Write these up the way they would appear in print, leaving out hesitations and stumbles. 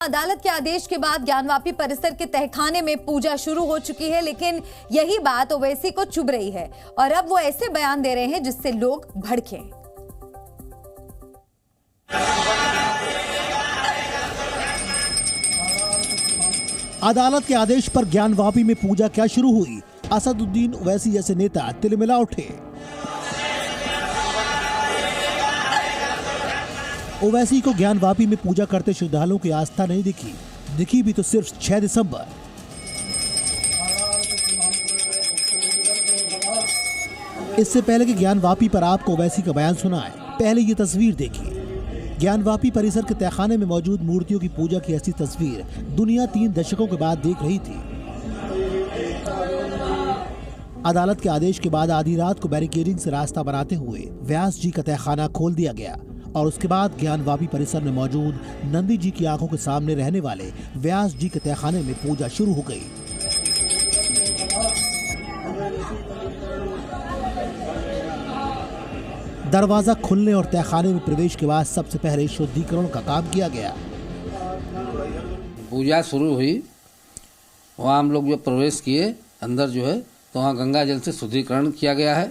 अदालत के आदेश के बाद ज्ञानवापी परिसर के तहखाने में पूजा शुरू हो चुकी है, लेकिन यही बात ओवैसी को चुभ रही है और अब वो ऐसे बयान दे रहे हैं जिससे लोग भड़के। अदालत के आदेश पर ज्ञानवापी में पूजा क्या शुरू हुई? असदुद्दीन ओवैसी जैसे नेता तिलमिला उठे। ओवैसी को ज्ञानवापी में पूजा करते श्रद्धालुओं की आस्था नहीं दिखी भी तो सिर्फ 6 दिसंबर। इससे पहले कि ज्ञानवापी पर आपको ओवैसी का बयान सुनाए, पहले ये तस्वीर देखिए। ज्ञानवापी परिसर के तहखाने में मौजूद मूर्तियों की पूजा की ऐसी तस्वीर दुनिया 3 दशकों के बाद देख रही थी। अदालत के आदेश के बाद आधी रात को बैरिकेडिंग से रास्ता बनाते हुए व्यास जी का तहखाना खोल दिया गया और उसके बाद ज्ञानवापी परिसर में मौजूद नंदी जी की आंखों के सामने रहने वाले व्यास जी के तहखाने में पूजा शुरू हो गई। दरवाजा खुलने और तहखाने में प्रवेश के बाद सबसे पहले शुद्धिकरण का काम किया गया। पूजा शुरू हुई, वहाँ हम लोग जो प्रवेश किए अंदर जो है तो वहाँ गंगा जल से शुद्धिकरण किया गया है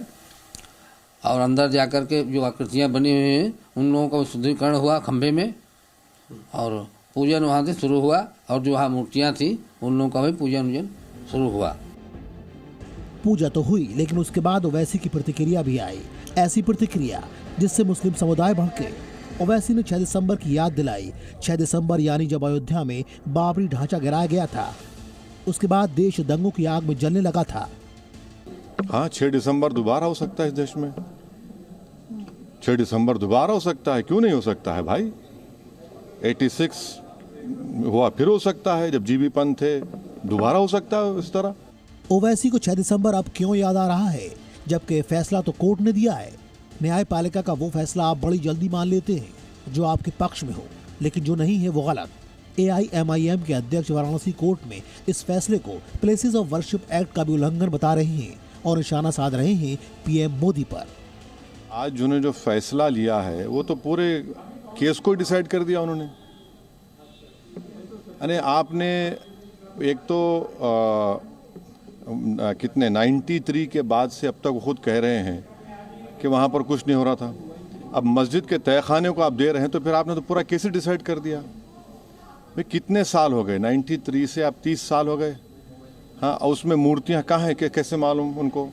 और अंदर जाकर के जो आकृतियाँ बनी हुई हैं उन लोगों का शुद्धिकरण हुआ खंभे में और पूजन वहाँ से शुरू हुआ और जो वहाँ मूर्तियाँ थी उन लोगों का भी पूजन शुरू हुआ। पूजा तो हुई, लेकिन उसके बाद ओवैसी की प्रतिक्रिया भी आई। ऐसी प्रतिक्रिया जिससे मुस्लिम समुदाय भड़के। ओवैसी ने 6 दिसंबर की याद दिलाई। 6 दिसंबर यानी जब अयोध्या में बाबरी ढांचा गिराया गया था, उसके बाद देश दंगों की आग में जलने लगा था। हाँ, 6 दिसंबर दोबारा हो सकता है इस देश में। 6 दिसंबर दोबारा हो सकता है, क्यों नहीं हो सकता है भाई। 86 हुआ, फिर हो सकता है, जब जीबी पंत थे, दोबारा हो सकता है इस तरह। ओवैसी को 6 दिसंबर अब क्यों याद आ रहा है, जबकि फैसला तो कोर्ट ने दिया है। न्यायपालिका का वो फैसला आप बड़ी जल्दी मान लेते हैं जो आपके पक्ष में हो, लेकिन जो नहीं है वो गलत। AIMIM के अध्यक्ष वाराणसी कोर्ट में इस फैसले को प्लेसेस ऑफ वर्शिप एक्ट का भी उल्लंघन बता रहे हैं और निशाना साध रहे हैं PM मोदी पर। आज जिन्होंने जो फैसला लिया है वो तो पूरे केस को डिसाइड कर दिया उन्होंने। अरे आपने एक तो कितने 93 के बाद से अब तक वो खुद कह रहे हैं कि वहाँ पर कुछ नहीं हो रहा था। अब मस्जिद के तहखाने को आप दे रहे हैं तो फिर आपने तो पूरा केस ही डिसाइड कर दिया। भाई कितने साल हो गए, 93 से आप 30 साल हो गए। हाँ, उसमें मूर्तियाँ कहाँ हैं, कैसे मालूम उनको।